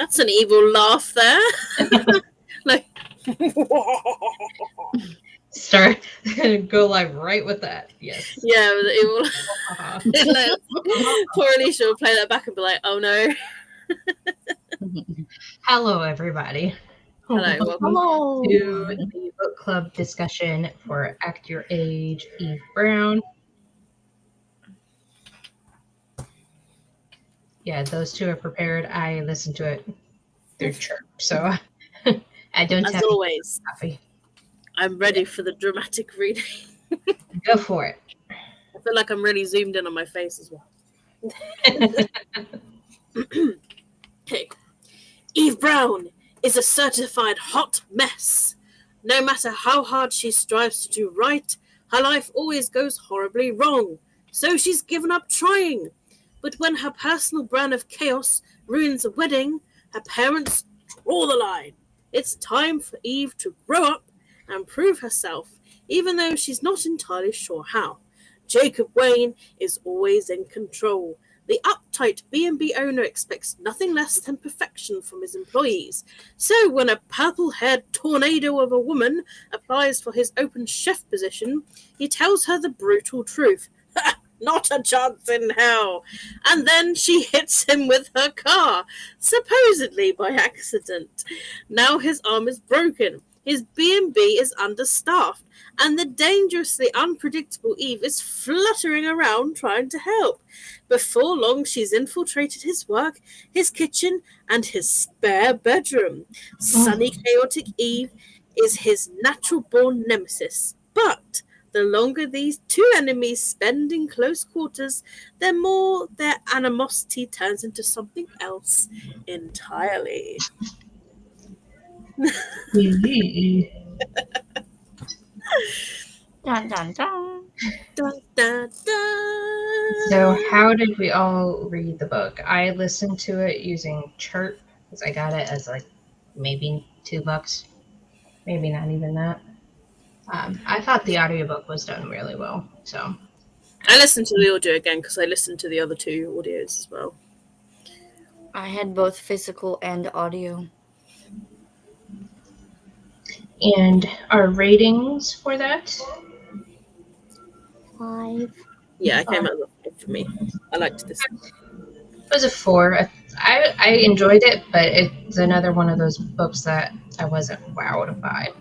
That's an evil laugh there. Like, Start go live right with that. Yes. yeah, the evil. Like, poor Alicia will play that back and be like, "Oh no." Hello, everybody. Hello, welcome Hello. To the book club discussion for Act Your Age, Eve Brown. Yeah, those two are prepared. I listened to it through Chirp, so I don't as have always. coffee. I'm ready for the dramatic reading. Go for it. I feel like I'm really zoomed in on my face as well. Okay. Eve Brown is a certified hot mess. No matter how hard she strives to do right, her life always goes horribly wrong. So she's given up trying. But when her personal brand of chaos ruins a wedding, her parents draw the line. It's time for Eve to grow up and prove herself, even though she's not entirely sure how. Jacob Wayne is always in control. The uptight B&B owner expects nothing less than perfection from his employees. So when a purple-haired tornado of a woman applies for his open chef position, he tells her the brutal truth. Not a chance in hell. And then she hits him with her car, supposedly by accident. Now his arm is broken. His B&B is understaffed, and the dangerously unpredictable Eve is fluttering around trying to help. Before long, she's infiltrated his work, his kitchen, and his spare bedroom. Sunny, chaotic Eve is his natural-born nemesis, but the longer these two enemies spend in close quarters, the more their animosity turns into something else entirely. Dun, dun, dun. Dun, dun, dun. So how did we all read the book? I listened to it using Chirp because I got it as like maybe $2, maybe not even that. I thought the audiobook was done really well. So I listened to the audio again because I listened to the other two audios as well. I had both physical and audio. And our ratings for that? 5. Yeah, it came out for me. I liked this. It was a 4. I enjoyed it, but it's another one of those books that I wasn't wowed by.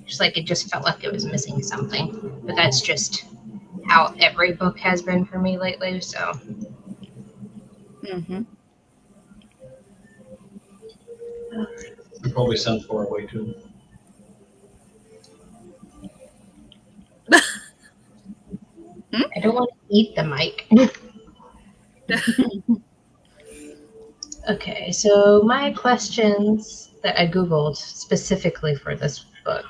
Just like it just felt like it was missing something. But that's just how every book has been for me lately. So Mm-hmm. You probably sound far away too. I don't want to eat the mic. Okay, so my questions that I Googled specifically for this book.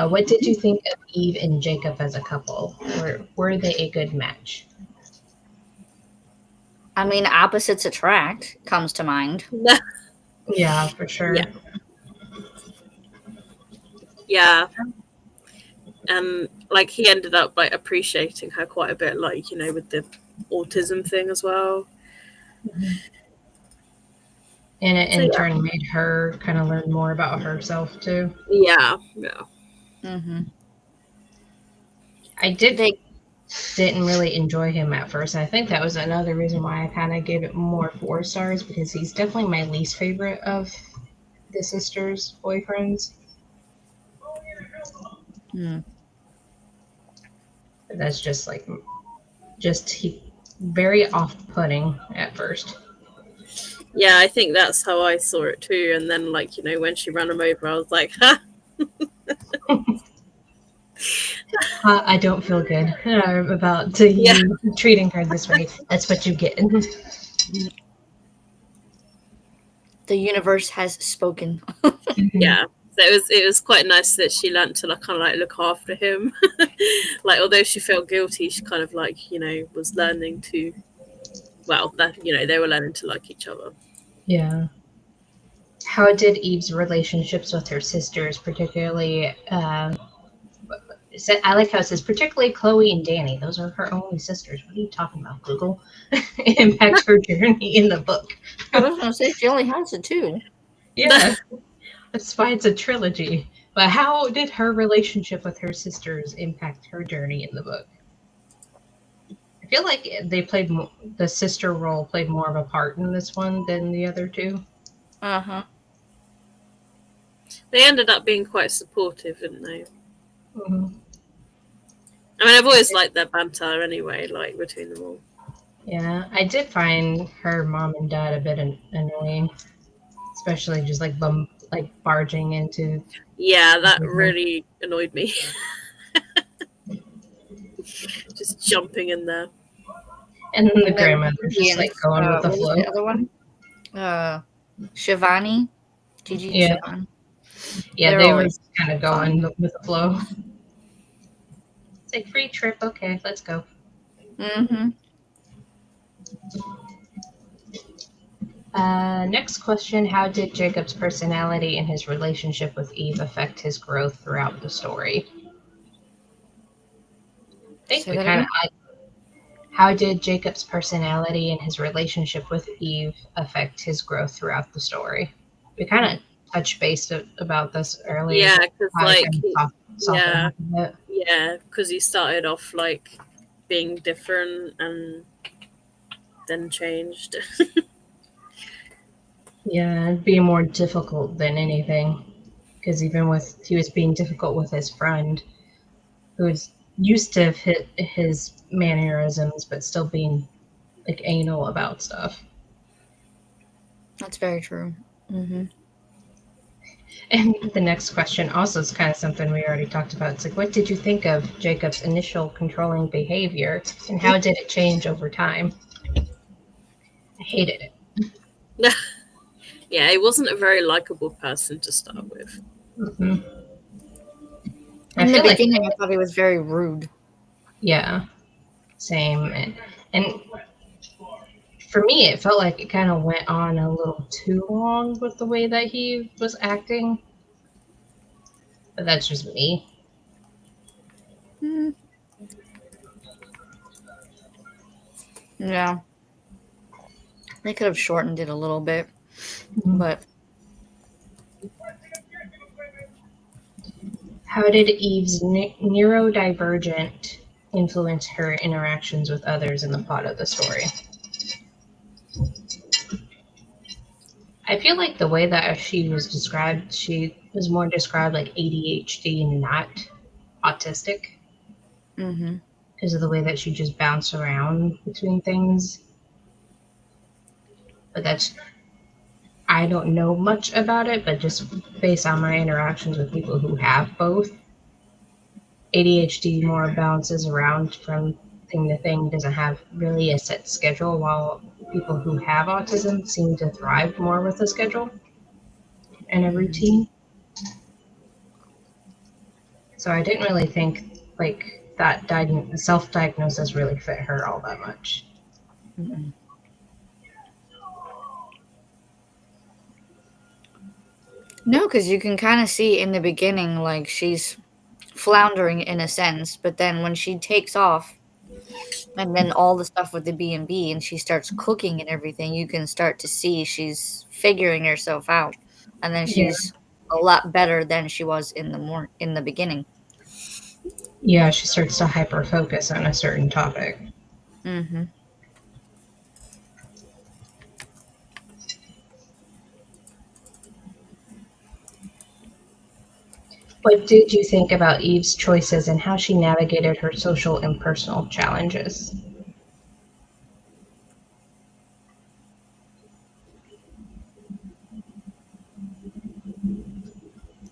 What did you think of Eve and Jacob as a couple? Were they a good match? I mean, opposites attract comes to mind. Yeah, for sure. Yeah. Yeah. Like he ended up like appreciating her quite a bit, like, you know, with the autism thing as well. Mm-hmm. And it in turn made her kind of learn more about herself too. Yeah. Mm-hmm. I didn't really enjoy him at first. I think that was another reason why I kind of gave it more 4 stars, because he's definitely my least favorite of the sisters' boyfriends. Mm. That's just he very off-putting at first. Yeah, I think that's how I saw it too. And then, like, you know, when she ran him over, I was like, ha! I don't feel good about you treating her this way. That's what you get. The universe has spoken. Yeah. So it was quite nice that she learned to like kind of like look after him. Like, although she felt guilty, she kind of like, you know, was learning to, well, that, you know, they were learning to like each other. Yeah. How did Eve's relationships with her sisters, particularly I like how it says, particularly Chloe and Danny. Those are her only sisters. What are you talking about, Google? Impact her journey in the book. I was gonna say she only has the two. Yeah, that's why it's a trilogy. But how did her relationship with her sisters impact her journey in the book? I feel like the sister role played more of a part in this one than the other two. Uh-huh. They ended up being quite supportive, didn't they? Mm-hmm. I mean, I've always liked their banter anyway, like between them all. Yeah, I did find her mom and dad a bit annoying, especially just like barging into. Yeah, that really annoyed me. Just jumping in there. And then the And then grandmother's just like going with the what was flow. the other one? Shivani. Gigi and Yeah. Shivani. Yeah, They're they were always kind of going with the flow. It's like free trip. Okay, let's go. Mm-hmm. Next question: how did Jacob's personality and his relationship with Eve affect his growth throughout the story? I think Say we that kind of. again? How did Jacob's personality and his relationship with Eve affect his growth throughout the story? We kind of touched base about this earlier. Yeah, But because how it like, kind of softened yeah, up a bit. yeah, because he started off like being different and then changed. Yeah, it'd be more difficult than anything. Because he was being difficult with his friend, who was used to his mannerisms, but still being like anal about stuff. That's very true. Mm-hmm. And the next question also is kind of something we already talked about. It's like, what did you think of Jacob's initial controlling behavior, and how did it change over time? I hated it. Yeah, he wasn't a very likable person to start with. Mm-hmm. In the beginning, I thought he was very rude. Yeah, same. And for me, it felt like it kind of went on a little too long with the way that he was acting. But that's just me. Mm. Yeah. They could have shortened it a little bit, but How did Eve's neurodivergent influence her interactions with others in the plot of the story? I feel like the way that she was described, she was more described like ADHD and not autistic mm-hmm. because of the way that she just bounced around between things. But I don't know much about it, but just based on my interactions with people who have both, ADHD more bounces around from thing to thing, doesn't have really a set schedule, while people who have autism seem to thrive more with a schedule and a routine. So I didn't really think like that self-diagnosis really fit her all that much. Mm-hmm. No, because you can kind of see in the beginning, like, she's floundering in a sense, but then when she takes off, and then all the stuff with the B&B, and she starts cooking and everything, you can start to see she's figuring herself out, and then she's a lot better than she was in the beginning. Yeah, she starts to hyper focus on a certain topic. Mm-hmm. What did you think about Eve's choices and how she navigated her social and personal challenges?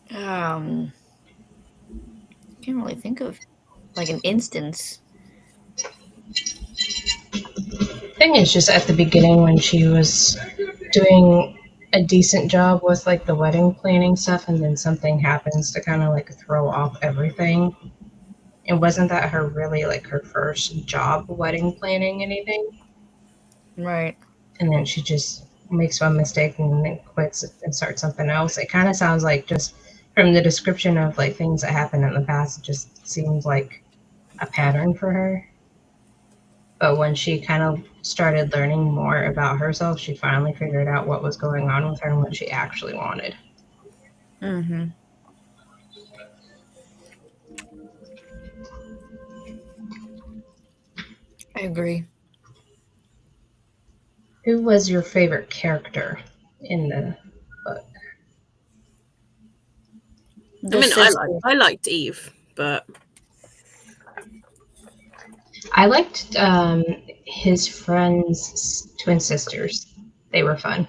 Can't really think of like an instance. Thing is, just at the beginning when she was doing a decent job with like the wedding planning stuff, and then something happens to kind of like throw off everything. And wasn't that her really like her first job wedding planning anything? Right. And then she just makes one mistake and then quits and starts something else. It kind of sounds like just from the description of like things that happened in the past, it just seems like a pattern for her. But when she kind of started learning more about herself, she finally figured out what was going on with her and what she actually wanted. Mm-hmm. I agree. Who was your favorite character in the book? The I mean, sister. I liked Eve, but I liked his friend's twin sisters. They were fun.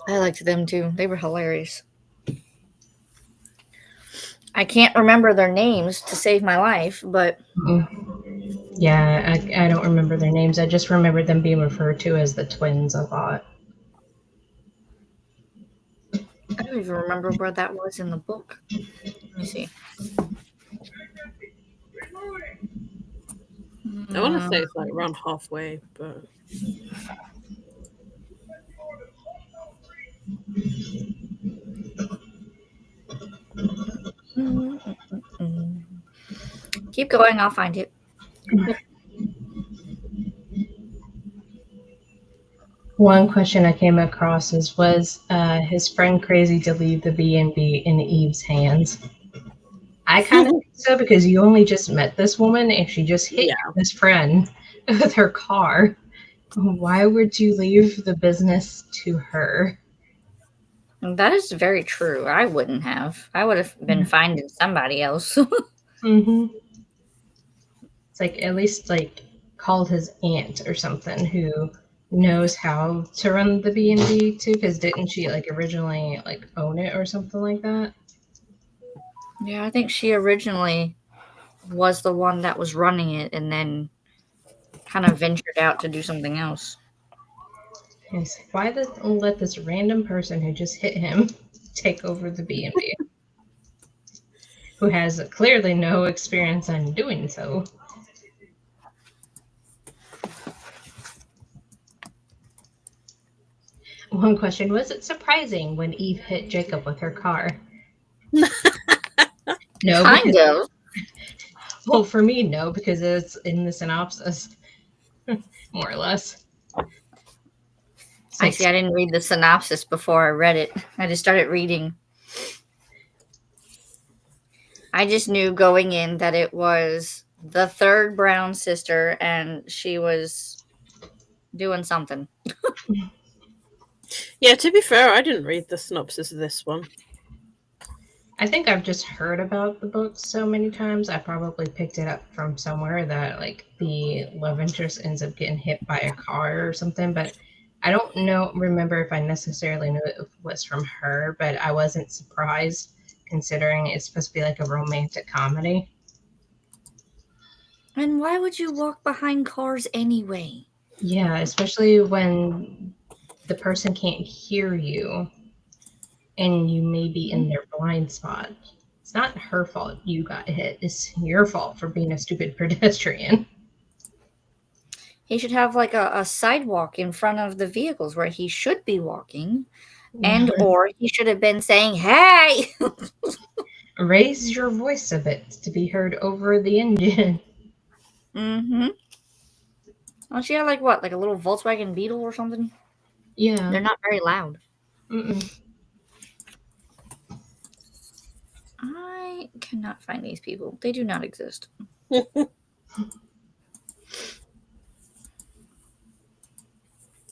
I liked them too. They were hilarious. I can't remember their names to save my life, but Yeah, I don't remember their names. I just remember them being referred to as the twins a lot. I don't even remember where that was in the book. Let me see. I want to say it's like around halfway. But Keep going, I'll find it. One question I came across was his friend crazy to leave the B&B in Eve's hands? I kind of think so, because you only just met this woman and she just hit your best friend with her car. Why would you leave the business to her? That is very true. I wouldn't have. I would have been finding somebody else. Mm-hmm. It's like, at least like called his aunt or something who knows how to run the B&B too, because didn't she like originally like own it or something like that? Yeah, I think she originally was the one that was running it and then kind of ventured out to do something else. And it's like, why let this random person who just hit him take over the B&B? Who has clearly no experience on doing so. One question, was it surprising when Eve hit Jacob with her car? No, Kind of. Well, for me, no, because it's in the synopsis, more or less. I see. I didn't read the synopsis before I read it. I just started reading. I just knew going in that it was the third Brown sister and she was doing something. yeah, to be fair, I didn't read the synopsis of this one. I think I've just heard about the book so many times. I probably picked it up from somewhere that like the love interest ends up getting hit by a car or something, but I don't remember if I necessarily knew it was from her, but I wasn't surprised considering it's supposed to be like a romantic comedy. And why would you walk behind cars anyway? Yeah, especially when the person can't hear you and you may be in their blind spot. It's not her fault you got hit. It's your fault for being a stupid pedestrian. He should have like a sidewalk in front of the vehicles where he should be walking. And or he should have been saying, hey! Raise your voice a bit to be heard over the engine. Mm-hmm. Oh, she had like what? Like a little Volkswagen Beetle or something? Yeah. They're not very loud. Mm-mm. I cannot find these people. They do not exist.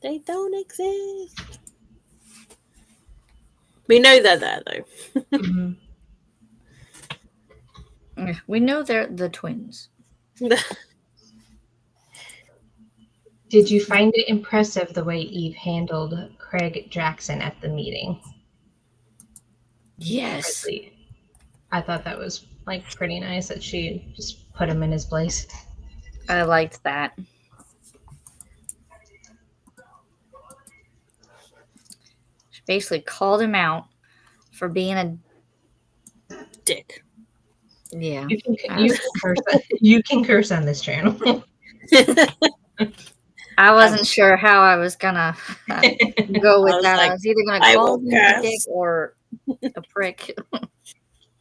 They don't exist. We know they're there, though. Mm-hmm. We know they're the twins. Did you find it impressive the way Eve handled Craig Jackson at the meeting? Yes. I thought that was like pretty nice that she just put him in his place. I liked that. She basically called him out for being a dick. Yeah. You can curse on this channel. I wasn't sure how I was gonna go with that. Like, I was either gonna call him a dick or A prick.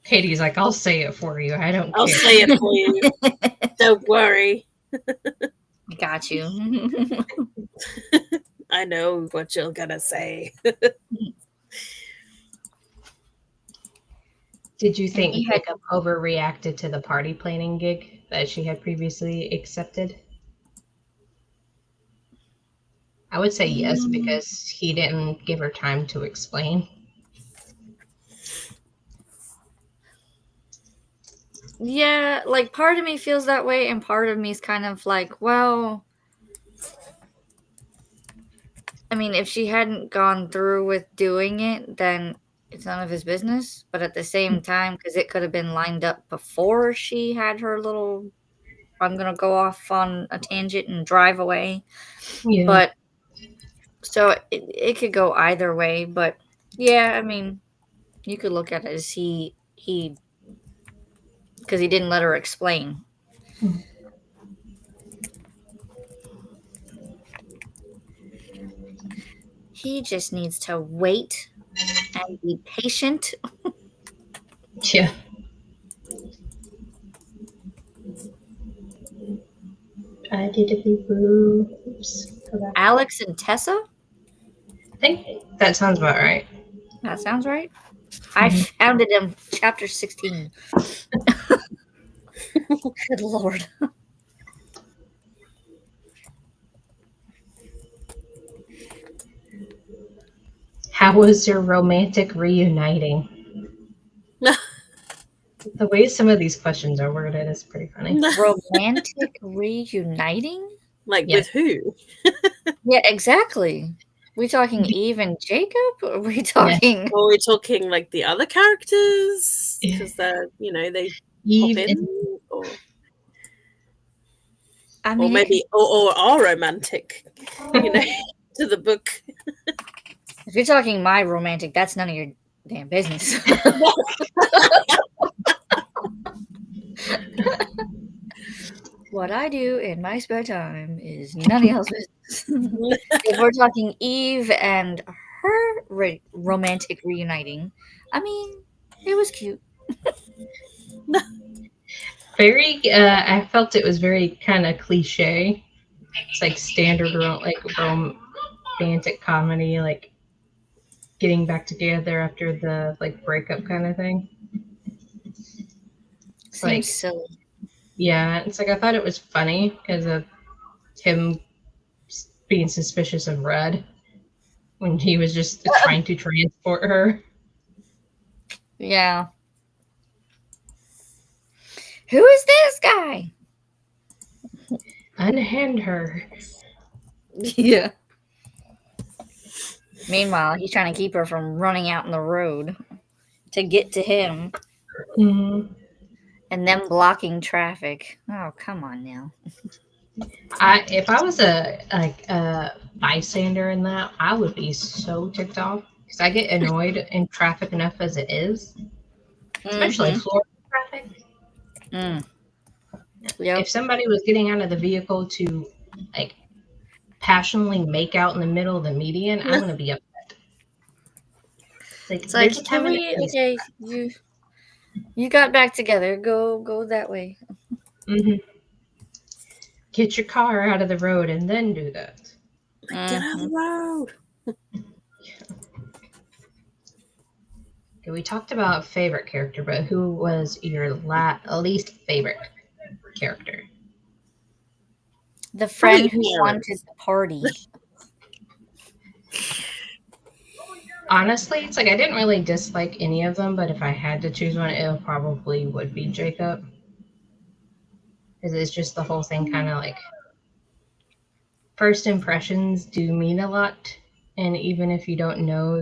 Katie's like, I'll say it for you. I don't I'll care. say it for you. Don't worry. I got you. I know what you're gonna say. Did you think he had- Jacob overreacted to the party planning gig that she had previously accepted? I would say yes, because he didn't give her time to explain. Yeah, like part of me feels that way, and part of me is kind of like, well, I mean, if she hadn't gone through with doing it, then it's none of his business. But at the same time, because it could have been lined up before she had her little, I'm going to go off on a tangent and drive away. Yeah. But so it could go either way. But yeah, I mean, you could look at it as because he didn't let her explain. He just needs to wait and be patient. Yeah. I did a big oops. Go back. Alex and Tessa? I think that sounds about right. That sounds right. I found it in chapter 16. Good Lord. How was your romantic reuniting? The way some of these questions are worded is pretty funny. Romantic reuniting? Like Yeah. with who? Yeah, exactly. We talking Eve and Jacob? Or are we talking Or are we talking like the other characters? Yeah. Because they're, they Eve pop and in, or I mean, maybe or are romantic, to the book. if you're talking my romantic, that's none of your damn business. What I do in my spare time is none of y'all's business. If we're talking Eve and her romantic reuniting, I mean, it was cute. very I felt it was very kind of cliche. It's like standard romantic comedy, like getting back together after the like breakup kind of thing. Seems Like silly. yeah, it's like I thought it was funny because of him being suspicious of Red when he was just trying to transport her. Yeah. Who is this guy? Unhand her. Yeah. Meanwhile, he's trying to keep her from running out in the road to get to him Mm-hmm. and them blocking traffic. Oh, come on now. If I was a bystander in that, I would be so ticked off because I get annoyed in traffic enough as it is, especially Florida traffic. Mm. Yep. If somebody was getting out of the vehicle to like passionately make out in the middle of the median, I'm gonna be upset. It's there's like, a 10 minute grace. okay, you got back together. Go that way. Mm-hmm. Get your car out of the road and then do that. Get out of the road. Okay, we talked about favorite character, but who was your least favorite character? The friend Probably who wanted the party. Honestly, it's like I didn't really dislike any of them, but if I had to choose one, it probably would be Jacob. Because it's just the whole thing kind of like first impressions do mean a lot. And even if you don't know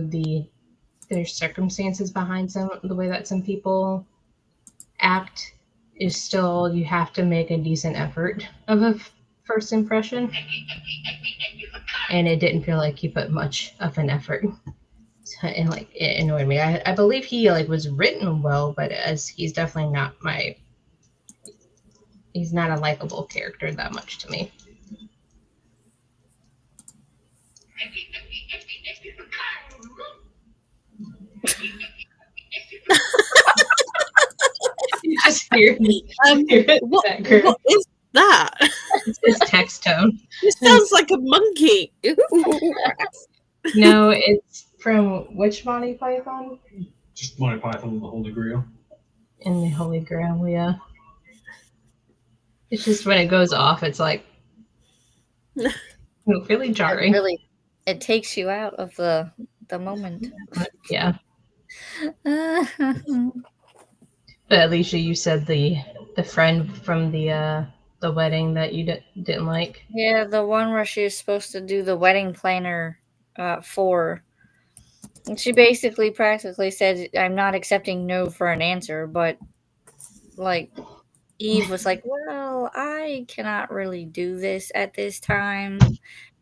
there's circumstances behind the way that some people act, is still you have to make a decent effort of a first impression. And it didn't feel like he put much of an effort. And like it annoyed me. I believe he like was written well, but as he's definitely not he's not a likable character that much to me. You're in the What background. is that? It's his text tone. This sounds like a monkey. No, it's from which Monty Python? Just Monty Python and the Holy Grail. In the Holy Grail, yeah. It's just when it goes off, it's like really jarring. It takes you out of the moment. Yeah. But Alicia, you said the friend from the wedding that you didn't like. Yeah, the one where she was supposed to do the wedding planner for. And she basically practically said, I'm not accepting no for an answer, but like Eve was like, well, I cannot really do this at this time.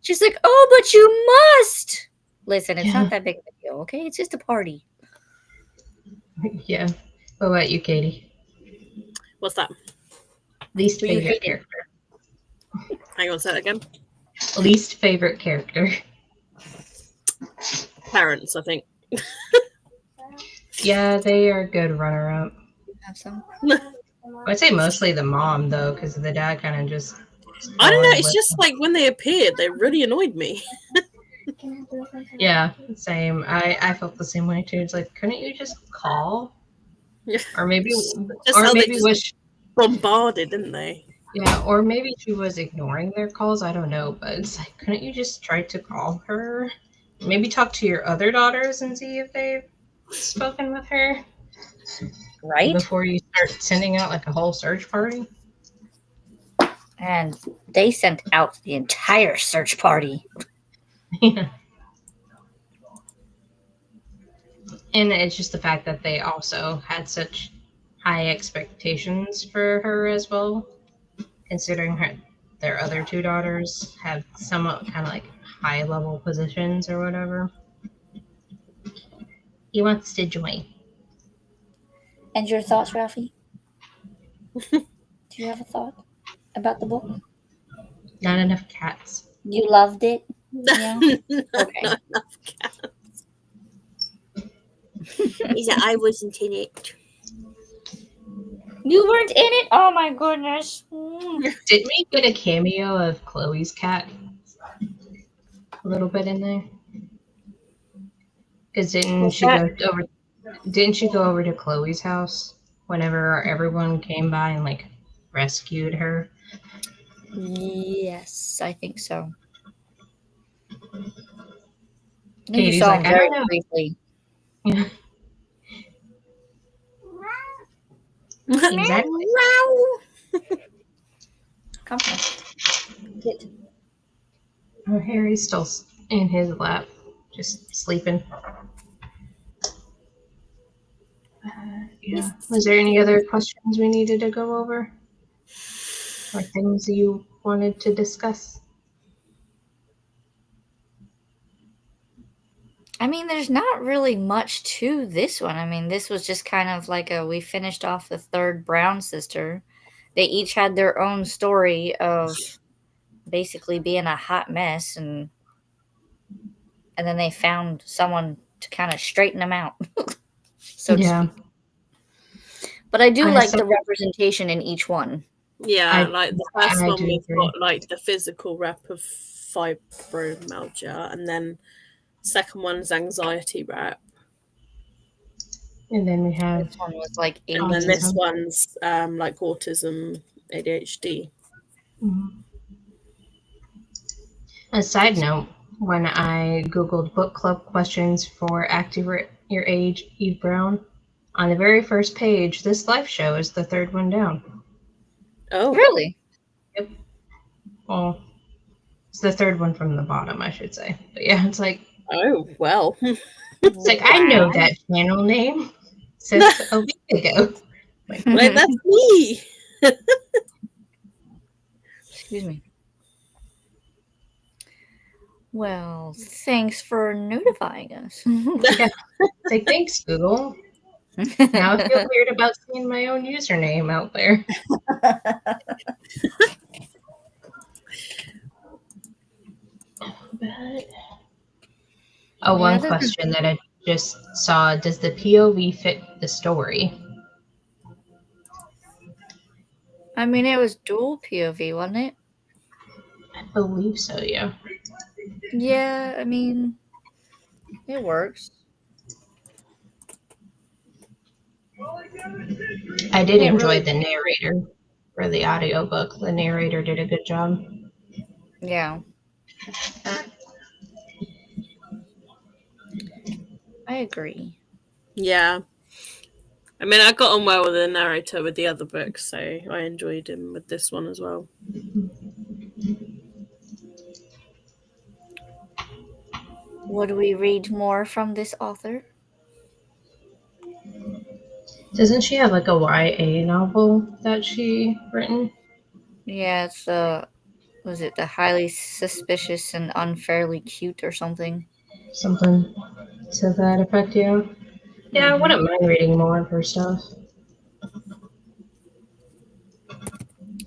She's like, oh, but you must. Listen, it's not that big of a deal, okay? It's just a party. Yeah. What about you, Katie? What's that? Least Who you favorite hated? character. Hang on, say that again. Least favorite character. Parents, I think. Yeah, they are a good runner-up. Have some? I'd say mostly the mom though, because the dad kind of just. I don't know. It's just like when they appeared, they really annoyed me. Yeah, same. I felt the same way too. It's like, couldn't you just call? Yeah. Or maybe, Just or how they maybe just was. bombarded, didn't they? Yeah, or maybe she was ignoring their calls. I don't know, but it's like, couldn't you just try to call her? Maybe talk to your other daughters and see if they've spoken with her Right? before you start sending out like a whole search party. And they sent out the entire search party. Yeah. And it's just the fact that they also had such high expectations for her as well, considering their other two daughters have somewhat kind of like high level positions or whatever. He wants to join. And your thoughts, Ralphie? Do you have a thought about the book? Not enough cats. You loved it? Yeah. Okay. Not enough cats. He said, I wasn't in it. You weren't in it? Oh my goodness. Mm. Did we get a cameo of Chloe's cat? A little bit in there. Because didn't she go over to Chloe's house whenever everyone came by and like rescued her? Yes, I think so. You Katie's saw like, him I very don't know. briefly. Yeah. Exactly. Come on. Get. Oh, Harry's still in his lap, just sleeping. Yeah. Was there any other questions we needed to go over? Or things you wanted to discuss? I mean, there's not really much to this one. I mean, this was just kind of like we finished off the third Brown sister. They each had their own story of basically being a hot mess, and then they found someone to kind of straighten them out. So to Yeah. speak. But I do I like saw- the representation in each one. Yeah, I- like the first I one do we've agree. got like the physical rep of fibromyalgia, and then second one's anxiety rep, And then we have This one was like and then this Autism. one's like autism, ADHD. Mhm. A side note, when I Googled book club questions for active your age Eve Brown, on the very first page, this life show is the third one down. Oh, Really? Well, it's the third one from the bottom, I should say. But yeah, it's like well. it's like I know that channel name since a week ago. Wait, that's me. Excuse me. Well, thanks for notifying us. It's like thanks, Google. Now I feel weird about seeing my own username out there. Oh, one question that I just saw: does the POV fit the story? I mean, it was dual POV, wasn't it? I believe so, yeah. Yeah, I mean, it works. I did Can't enjoy really- the narrator for the audiobook. The narrator did a good job. Yeah. I agree. Yeah. I mean, I got on well with the narrator with the other books, so I enjoyed him with this one as well. Would we read more from this author? Doesn't she have like a YA novel that she written? Yeah, it's was it the highly suspicious and unfairly cute or something? Something to that effect, yeah. Yeah, I Mhm. wouldn't mind reading more of her stuff.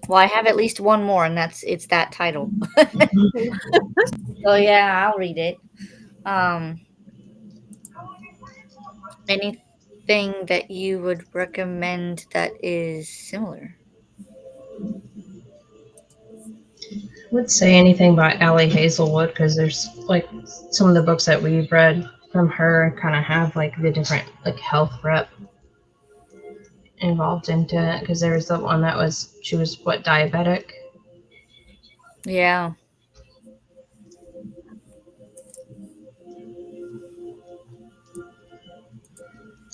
Well, I have at least one more, and it's that title. So yeah, I'll read it. Anything that you would recommend that is similar? I would say anything by Allie Hazelwood because there's like some of the books that we've read from her kind of have like the different like health rep involved into it because there was the one that was she was what diabetic. Yeah.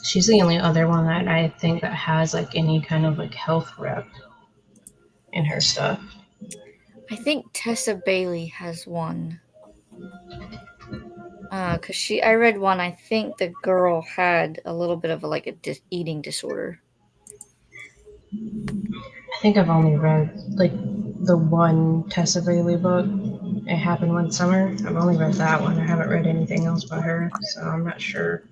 She's the only other one that I think that has like any kind of like health rep in her stuff. I think Tessa Bailey has one. Cause I read one. I think the girl had a little bit of a eating disorder. I think I've only read like the one Tessa Bailey book. It happened one summer. I've only read that one. I haven't read anything else by her, so I'm not sure.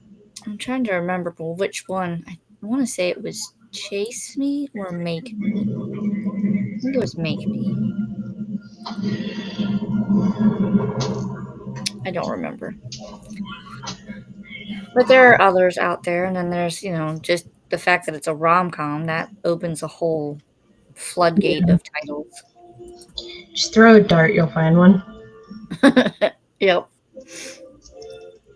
I'm trying to remember which one. I want to say it was Chase Me or Make Me. I think it was Make Me. I don't remember. But there are others out there, and then there's, just the fact that it's a rom-com that opens a whole floodgate of titles. Just throw a dart, you'll find one. Yep.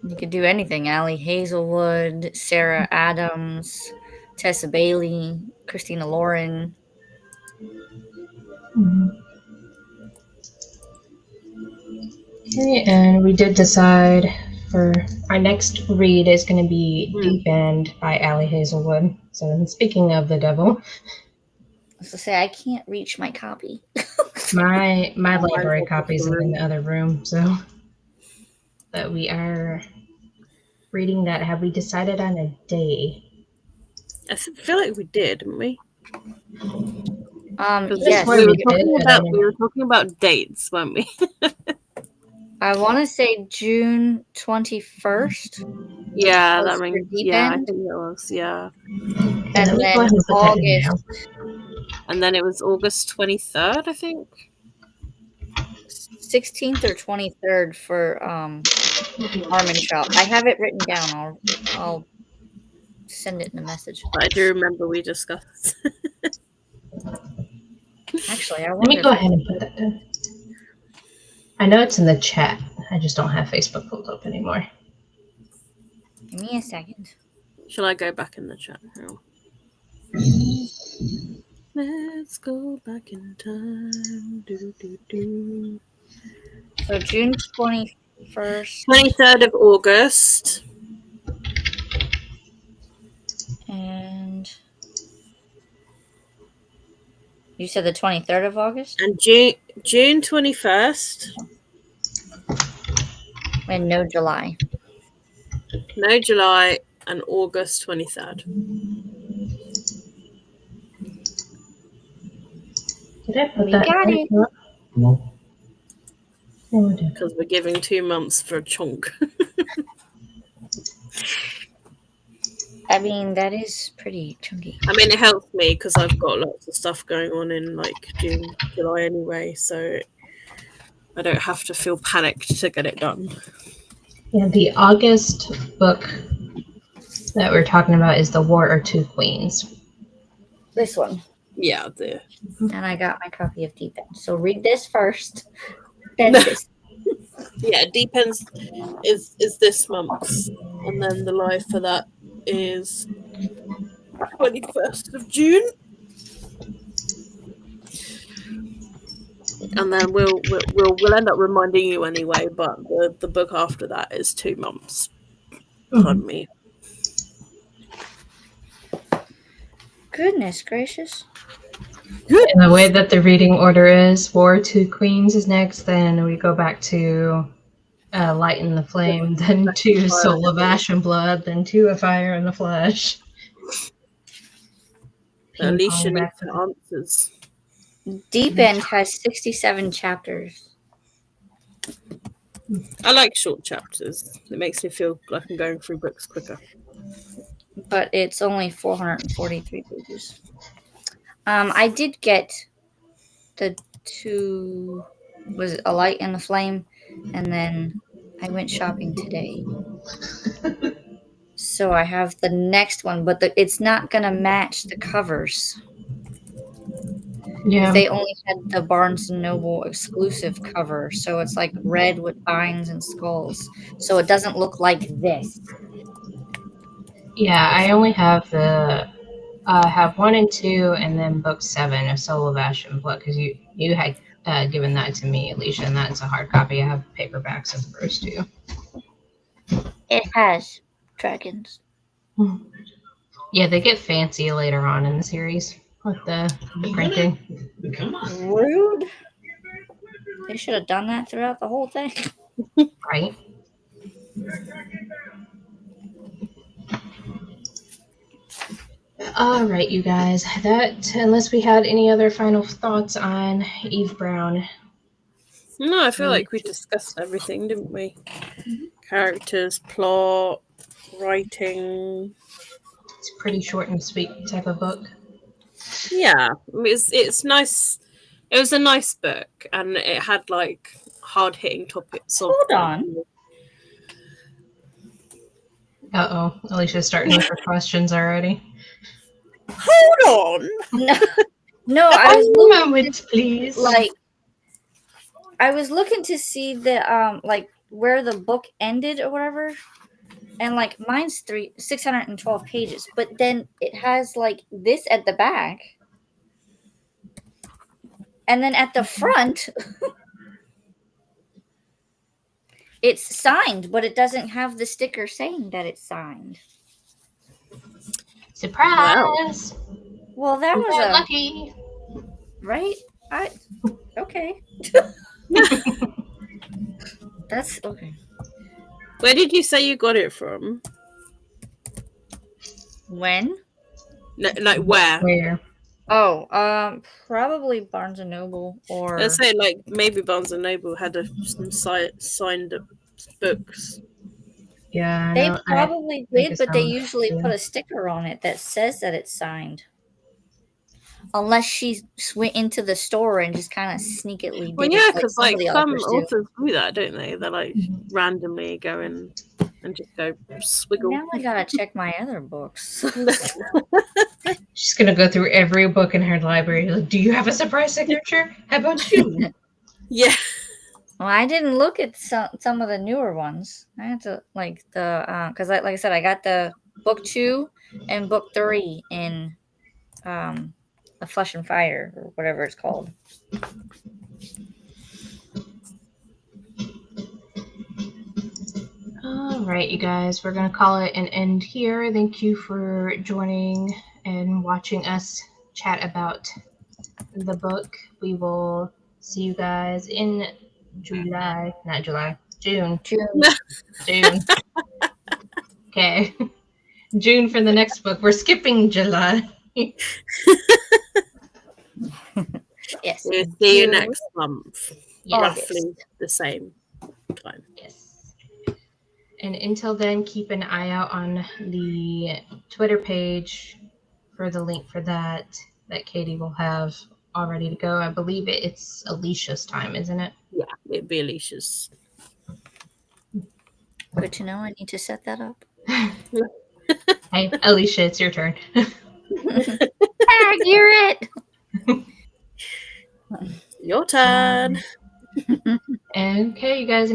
You could do anything. Allie Hazelwood, Sarah Adams, Tessa Bailey, Christina Lauren. Okay, and we did decide for our next read is going to be Deep End by Allie Hazelwood. So speaking of the devil, So say I can't reach my copy. my library copies are in the other room, so that we are reading that. Have we decided on a day? I feel like we did, didn't we? Yes. We were talking about dates, weren't we? I want to say June 21st. Yeah, Was that for rings. Deep Yeah, I End. think it was. Yeah, And Let me then go ahead and put that in now. August, and then it was August 23rd, I think. 16th or 23rd for Armentrout. I have it written down. I'll send it in a message. But I do remember we discussed. Actually, I Let me wonder go if ahead and put that down. I know it's in the chat. I just don't have Facebook pulled up anymore. give me a second. Shall I go back in the chat now? Let's go back in time. Do. So June 21st 23rd of August. and you said the 23rd of August? And June 21st. And no July. No July and August 23rd. Did I put We that? got it. No. Because we're giving 2 months for a chunk. I mean, that is pretty chunky. I mean, it helps me because I've got lots of stuff going on in like June, July anyway, so I don't have to feel panicked to get it done. Yeah, the August book that we're talking about is The War of Two Queens. This one. Yeah, the And I got my copy of Deep End. So read this first, then this. Deep Ends is this month, and then the live for that is 21st of June, and then we'll end up reminding you anyway. But the book after that is 2 months. Pardon me. Goodness gracious. And the way that the reading order is, War to Queens is next, then we go back to Light in the Flame, then to Soul of Ash and Blood, then to A Fire in the Flesh. Alicia Ping-pong needs back some answers. Deep End has 67 chapters. I like short chapters. It makes me feel like I'm going through books quicker. But it's only 443 pages. I did get the 2, was it A Light and a Flame, and then I went shopping today. So I have the next one, but it's not gonna match the covers. Yeah. They only had the Barnes & Noble exclusive cover, so it's like red with vines and skulls. So it doesn't look like this. Yeah, I only have have 1 and 2, and then book 7 of Soul of Ash and Blood, because you had given that to me, Alicia, and that's a hard copy. I have paperbacks of the first 2. It has dragons. Yeah, they get fancy later on in the series with the printing. Come on. Rude. They should have done that throughout the whole thing. Right? All right, you guys. That, unless we had any other final thoughts on Eve Brown. No, I feel like we discussed everything, didn't we? Characters, plot, writing. It's a pretty short and sweet type of book. Yeah, it's nice. It was a nice book, and it had like hard hitting topics. Hold on. Uh-oh, Alicia's starting with her questions already. Hold on. No, I was looking, moment, please. like, I was looking to see the like where the book ended or whatever, and like mine's 612 pages, but then it has like this at the back, and then at the front it's signed, but it doesn't have the sticker saying that it's signed. Surprise! Well, that was You're a lucky. right. Okay. That's okay. Where did you say you got it from? When? No, like where? Where? Oh, probably Barnes and Noble or I'd say like maybe Barnes and Noble had some signed up books. Yeah, they no, probably think did, it but they sounds- usually yeah. put a sticker on it that says that it's signed. Unless she went into the store and just kind of sneakily did Well, yeah, it because some like of the some authors do. authors do that, don't they? They're like randomly go in and just go swiggle. Now I gotta check my other books. She's gonna go through every book in her library. Like, do you have a surprise signature? How about you? Yeah. Well, I didn't look at some of the newer ones. I had to like the because like I said, I got the book 2 and book 3 in A Flesh and Fire or whatever it's called. All right, you guys, we're gonna call it an end here. Thank you for joining and watching us chat about the book. We will see you guys in June. Okay. June for the next book. We're skipping July. Yes. We'll see you next month. Yes. Roughly the same time. Yes. And until then, keep an eye out on the Twitter page for the link for that Katie will have all ready to go. I believe it's Alicia's time, isn't it? Yeah, it'd be Alicia's. Good to know. I need to set that up. Hey, Alicia, it's your turn. Tag, you're it. Your turn. Okay, you guys,